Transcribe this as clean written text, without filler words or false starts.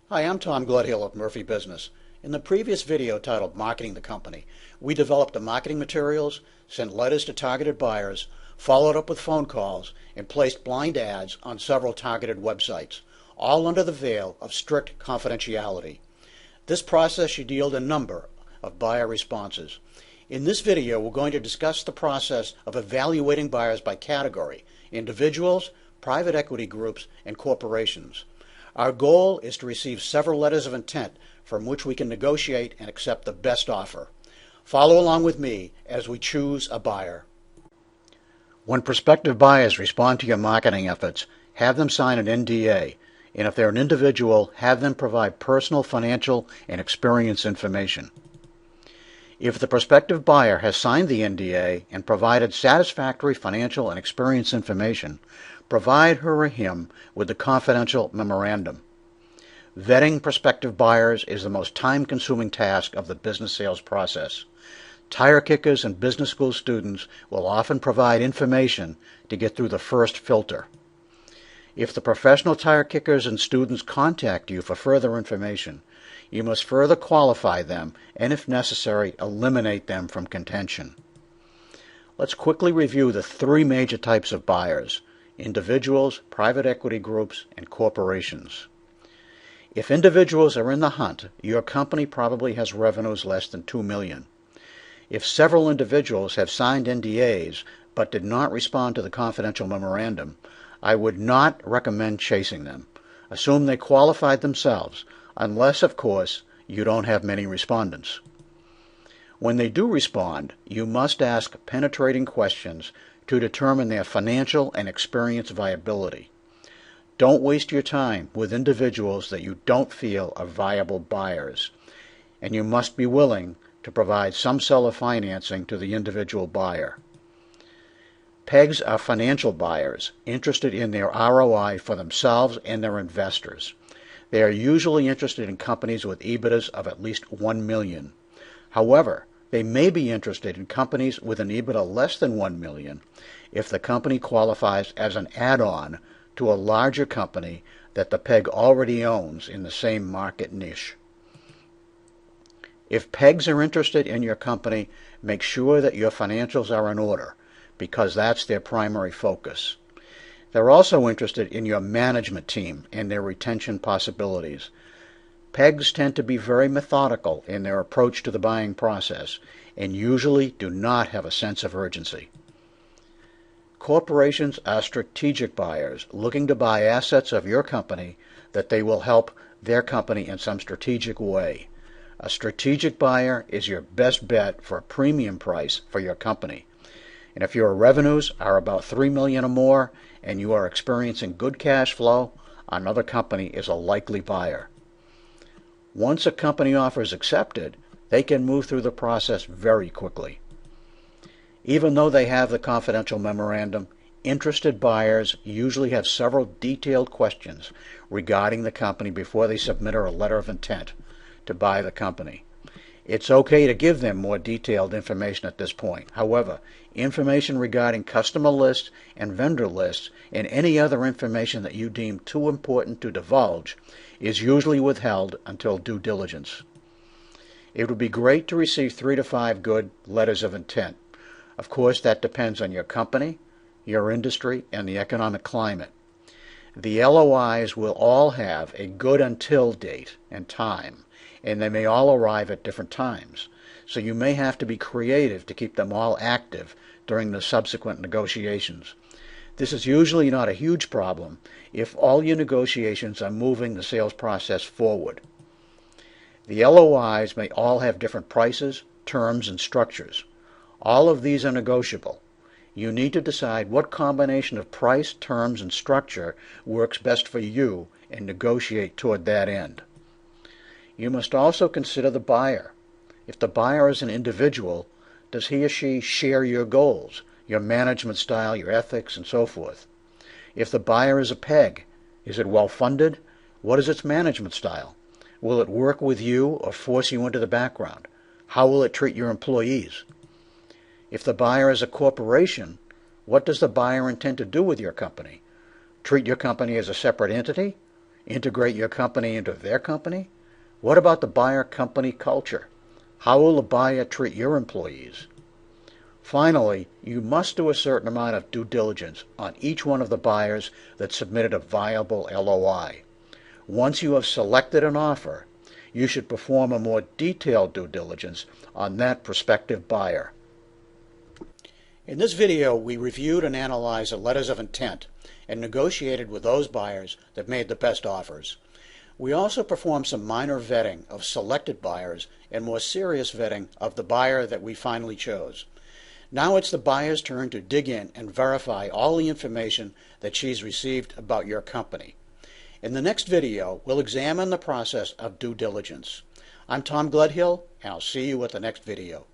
Hi, I'm Tom Gledhill of Murphy Business. In the previous video titled Marketing the Company, we developed the marketing materials, sent letters to targeted buyers, followed up with phone calls, and placed blind ads on several targeted websites, all under the veil of strict confidentiality. This process should yield a number of buyer responses. In this video, we're going to discuss the process of evaluating buyers by category: individuals, private equity groups, and corporations. Our goal is to receive several letters of intent from which we can negotiate and accept the best offer. Follow along with me as we choose a buyer. When prospective buyers respond to your marketing efforts, have them sign an NDA, and if they're an individual, have them provide personal, financial, and experience information. If the prospective buyer has signed the NDA and provided satisfactory financial and experience information, provide her or him with the confidential memorandum. Vetting prospective buyers is the most time-consuming task of the business sales process. Tire kickers and business school students will often provide information to get through the first filter. If the professional tire kickers and students contact you for further information, you must further qualify them and, if necessary, eliminate them from contention. Let's quickly review the three major types of buyers: individuals, private equity groups, and corporations. If individuals are in the hunt, your company probably has revenues less than $2 million. If several individuals have signed NDAs but did not respond to the confidential memorandum, I would not recommend chasing them. Assume they qualified themselves, unless, of course, you don't have many respondents. When they do respond, you must ask penetrating questions to determine their financial and experience viability. Don't waste your time with individuals that you don't feel are viable buyers, and you must be willing to provide some seller financing to the individual buyer. PEGs are financial buyers interested in their ROI for themselves and their investors. They are usually interested in companies with EBITDAs of at least $1 million. However, they may be interested in companies with an EBITDA less than $1 million if the company qualifies as an add-on to a larger company that the PEG already owns in the same market niche. If PEGs are interested in your company, make sure that your financials are in order, because that's their primary focus. They're also interested in your management team and their retention possibilities. PEGs tend to be very methodical in their approach to the buying process and usually do not have a sense of urgency. Corporations are strategic buyers looking to buy assets of your company that they will help their company in some strategic way. A strategic buyer is your best bet for a premium price for your company. And if your revenues are about $3 million or more and you are experiencing good cash flow, another company is a likely buyer. Once a company offer is accepted, they can move through the process very quickly. Even though they have the confidential memorandum, interested buyers usually have several detailed questions regarding the company before they submit a letter of intent to buy the company. It's okay to give them more detailed information at this point. However, information regarding customer lists and vendor lists and any other information that you deem too important to divulge is usually withheld until due diligence. It would be great to receive 3 to 5 good letters of intent. Of course, that depends on your company, your industry, and the economic climate. The LOIs will all have a good until date and time, and they may all arrive at different times, so you may have to be creative to keep them all active during the subsequent negotiations. This is usually not a huge problem if all your negotiations are moving the sales process forward. The LOIs may all have different prices, terms, and structures. All of these are negotiable. You need to decide what combination of price, terms, and structure works best for you and negotiate toward that end. You must also consider the buyer. If the buyer is an individual, does he or she share your goals, your management style, your ethics, and so forth? If the buyer is a PEG, is it well funded? What is its management style? Will it work with you or force you into the background? How will it treat your employees? If the buyer is a corporation, what does the buyer intend to do with your company? Treat your company as a separate entity? Integrate your company into their company? What about the buyer company culture? How will the buyer treat your employees? Finally, you must do a certain amount of due diligence on each one of the buyers that submitted a viable LOI. Once you have selected an offer, you should perform a more detailed due diligence on that prospective buyer. In this video, we reviewed and analyzed the letters of intent and negotiated with those buyers that made the best offers. We also performed some minor vetting of selected buyers and more serious vetting of the buyer that we finally chose. Now it's the buyer's turn to dig in and verify all the information that she's received about your company. In the next video, we'll examine the process of due diligence. I'm Tom Gledhill, and I'll see you at the next video.